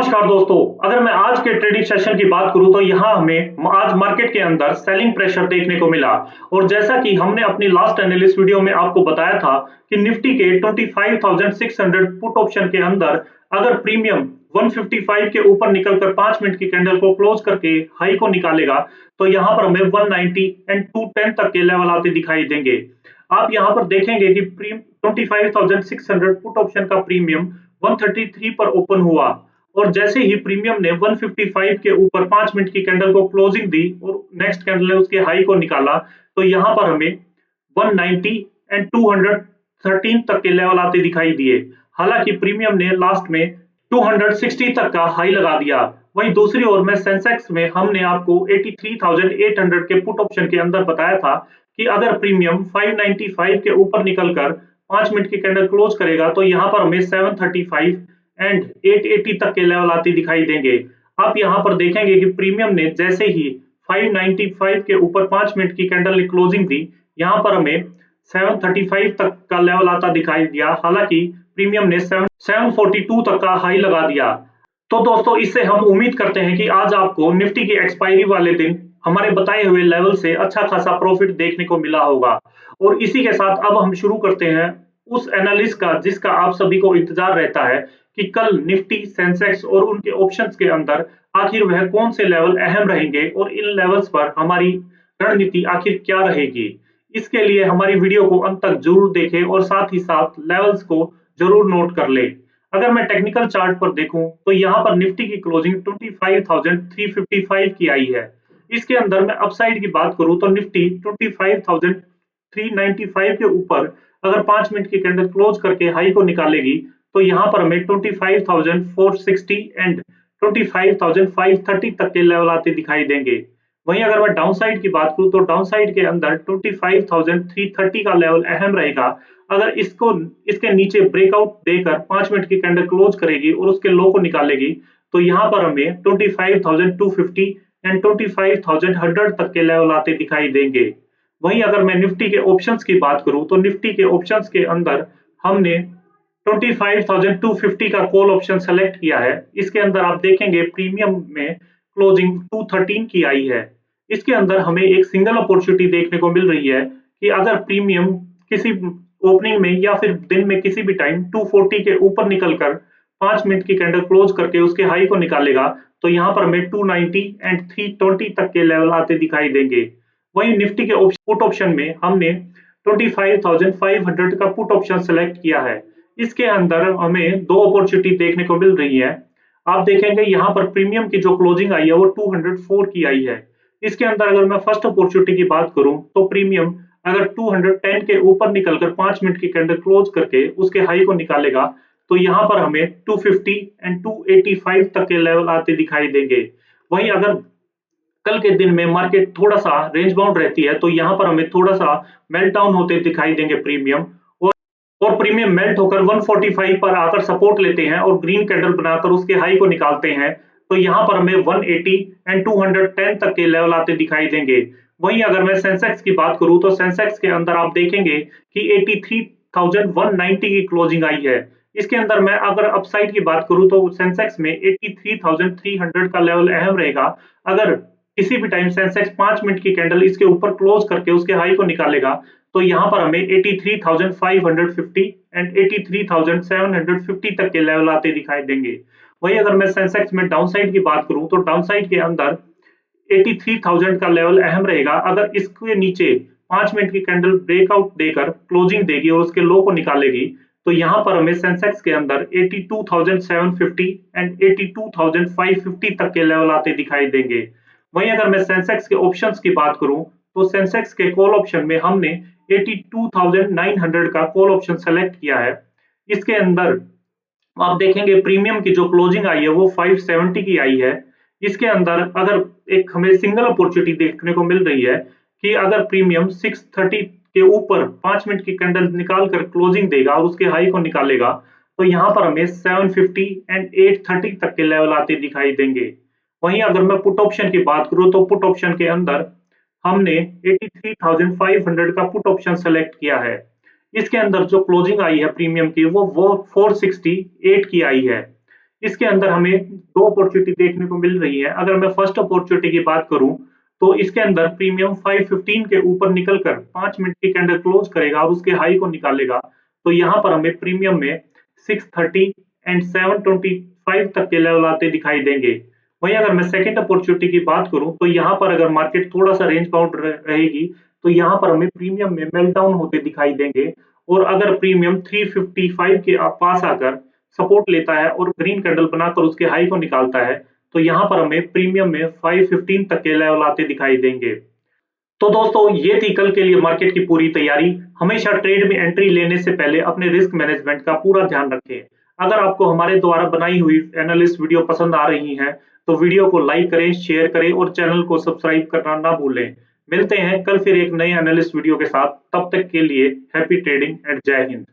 नमस्कार दोस्तों। अगर मैं आज के ट्रेडिंग सेशन की बात करूं तो यहाँ हमें आज मार्केट के अंदर सेलिंग प्रेशर देखने को मिला। और जैसा कि हमने अपनी लास्ट एनालिस्ट वीडियो में आपको बताया था कि निफ्टी के 25,600 पुट ऑप्शन के अंदर अगर प्रीमियम 155 के ऊपर निकलकर 5 मिनट की कैंडल को क्लोज करके हाई को निकालेगा तो यहाँ पर हमें 190 एंड 210 तक के लेवल आते दिखाई देंगे। आप यहाँ पर देखेंगे कि 25,600 पुट ऑप्शन का प्रीमियम 133 पर ओपन हुआ और जैसे ही प्रीमियम ने 155 के ऊपर 5 मिनट की कैंडल को क्लोजिंग दी और नेक्स्ट कैंडल ने उसके हाई को निकाला तो यहाँ पर हमें 190 एंड 213 तक के लेवल आते दिखाई दिए। हालांकि प्रीमियम ने लास्ट में 260 तक का हाई लगा दिया। वहीं दूसरी ओर में सेंसेक्स में हमने आपको 83,800 के पुट ऑप्शन के अंदर बताया था कि अगर प्रीमियम 595 के ऊपर निकलकर 5 मिनट की कैंडल क्लोज करेगा तो यहाँ पर हमें 735 एंड 880 तक के लेवल आते दिखाई देंगे। आप यहाँ पर देखेंगे कि प्रीमियम ने जैसे ही 595 के ऊपर 5 मिनट की कैंडल ने क्लोजिंग दी, यहाँ पर हमें 735 तक का लेवल आता दिखाई दिया। हालांकि प्रीमियम ने 742 तक का हाई लगा दिया। तो दोस्तों इससे हम उम्मीद करते हैं कि आज आपको निफ्टी की एक्सपायरी वाले दिन हमारे बताए हुए लेवल से अच्छा खासा प्रॉफिट देखने को मिला होगा। और इसी के साथ अब हम शुरू करते हैं उस एनालिस्ट का जिसका आप सभी को इंतजार रहता है कि कल निफ्टी, सेंसेक्स और उनके ऑप्शंस के अंदर आखिर वह कौन से लेवल अहम रहेंगे और इन लेवल्स पर हमारी रणनीति आखिर क्या रहेगी। इसके लिए हमारी वीडियो को अंत तक जरूर देखें और साथ ही साथ लेवल्स को जरूर नोट कर ले। अगर मैं टेक्निकल चार्ट पर देखूं तो यहाँ पर निफ्टी की क्लोजिंग 25,355 की आई है। इसके अंदर मैं अपसाइड की बात करूं तो निफ्टी 25,395 के ऊपर अगर 5 मिनट की कैंडल क्लोज करके हाई को निकालेगी तो यहाँ पर हमें 25,460 एंड 25,530 तक के लेवल आते दिखाई देंगे। वहीं अगर मैं डाउन साइड की बात करूं तो डाउन साइड के अंदर 25,330 का लेवल अहम रहेगा। अगर इसके नीचे ब्रेकआउट देकर 5 मिनट की कैंडल क्लोज करेगी और उसके लो को निकालेगी तो यहाँ पर हमें 25,250 एंड 25,100 तक के लेवल आते दिखाई देंगे। वहीं अगर मैं निफ्टी के ऑप्शंस की बात करूं तो निफ्टी के ऑप्शंस के अंदर हमने 25,250 का कॉल ऑप्शन सेलेक्ट किया है। इसके अंदर आप देखेंगे प्रीमियम में क्लोजिंग 213 की आई है। इसके अंदर हमें एक सिंगल अपॉर्चुनिटी देखने को मिल रही है कि अगर प्रीमियम किसी ओपनिंग में या फिर दिन में किसी भी टाइम 240 के ऊपर निकलकर 5 मिनट की कैंडल क्लोज करके उसके हाई को निकालेगा तो यहाँ पर हमें 290 एंड 320 तक के लेवल आते दिखाई देंगे। वहीं निफ्टी के पुट ऑप्शन में हमने 25,500 का पुट ऑप्शन सेलेक्ट किया है। इसके अंदर हमें दो अपॉर्चुनिटी देखने को मिल रही है। आप देखेंगे यहाँ पर प्रीमियम की जो क्लोजिंग आई है वो 204 की आई है। इसके अंदर अगर मैं फर्स्ट अपॉर्चुनिटी की बात करूं तो प्रीमियम अगर 210 के ऊपर निकलकर 5 मिनट की कैंडल क्लोज करके उसके हाई को निकालेगा तो यहाँ पर हमें 250 एंड 285 तक के लेवल आते दिखाई देंगे। वहीं अगर कल के दिन में मार्केट थोड़ा सा रेंज बाउंड रहती है तो यहाँ पर हमें थोड़ा सा मेल्ट डाउन होते दिखाई देंगे प्रीमियम और प्रीमियम मेल्ट होकर 145 पर आकर सपोर्ट लेते हैं और ग्रीन कैंडल बनाकर उसके हाई को निकालते हैं तो यहाँ पर हमें 180 एंड 210 तक के लेवल आते दिखाई देंगे। वहीं अगर मैं सेंसेक्स की बात करूं तो सेंसेक्स के अंदर आप देखेंगे कि 83,190 की क्लोजिंग आई है। इसके अंदर मैं अगर अपसाइड की बात करूं तो सेंसेक्स में 83,300 का लेवल अहम रहेगा। अगर किसी भी टाइम सेंसेक्स 5 मिनट की कैंडल इसके ऊपर क्लोज करके उसके हाई को निकालेगा तो यहाँ पर हमें 83,550 एंड 83,750 तक के लेवल आते दिखाई देंगे। वहीं अगर मैं सेंसेक्स में डाउन साइड की बात करूं तो डाउन साइड के अंदर 83,000 का लेवल अहम रहेगा। अगर इसके नीचे 5 मिनट की कैंडल ब्रेकआउट देकर क्लोजिंग देगी और उसके लो को निकालेगी तो यहाँ पर हमें सेंसेक्स के अंदर 82,750 एंड 82,550 तक के लेवल आते दिखाई देंगे। वहीं अगर मैं सेंसेक्स के ऑप्शंस की बात करूं तो सेंसेक्स के कॉल ऑप्शन में हमने 82,900 का कॉल ऑप्शन सेलेक्ट किया है। इसके अंदर आप देखेंगे प्रीमियम की जो क्लोजिंग आई है वो 570 की आई है। इसके अंदर अगर एक हमें सिंगल अपॉर्चुनिटी देखने को मिल रही है कि अगर प्रीमियम 630 के ऊपर 5 मिनट की कैंडल निकाल कर क्लोजिंग देगा और उसके हाई को निकालेगा तो यहाँ पर हमें 750 एंड 830 तक के लेवल आते दिखाई देंगे। वहीं अगर मैं पुट ऑप्शन की बात करूं तो पुट ऑप्शन के अंदर हमने 83,500 का पुट ऑप्शन सेलेक्ट किया है। इसके अंदर जो क्लोजिंग आई है प्रीमियम की वो 468 की आई है। इसके अंदर हमें 2 अपॉर्चुनिटी देखने को मिल रही है। अगर मैं फर्स्ट अपॉर्चुनिटी की बात करूं तो इसके अंदर प्रीमियम 515 के ऊपर निकलकर 5 मिनट की कैंडल क्लोज करेगा और उसके हाई को निकालेगा। तो यहाँ पर हमें प्रीमियम में 630 एंड 725 तक के लेवल आते दिखाई देंगे। वहीं अगर मैं सेकंड अपॉर्चुनिटी की बात करूं तो यहाँ पर अगर मार्केट थोड़ा सा रेंज बाउंड रहेगी तो यहाँ पर हमें प्रीमियम में मेल्टडाउन होते दिखाई देंगे। और अगर प्रीमियम 355 के पास आकर सपोर्ट लेता है और ग्रीन कैंडल बनाकर उसके हाई को निकालता है तो यहाँ पर हमें प्रीमियम में 515 तक के लेवल आते दिखाई देंगे। तो दोस्तों ये थी कल के लिए मार्केट की पूरी तैयारी। हमेशा ट्रेड में एंट्री लेने से पहले अपने रिस्क मैनेजमेंट का पूरा ध्यान रखें। अगर आपको हमारे द्वारा बनाई हुई एनालिस्ट वीडियो पसंद आ रही हैं तो वीडियो को लाइक करें, शेयर करें और चैनल को सब्सक्राइब करना ना भूलें। मिलते हैं कल फिर एक नए एनालिस्ट वीडियो के साथ। तब तक के लिए हैप्पी ट्रेडिंग एंड जय हिंद।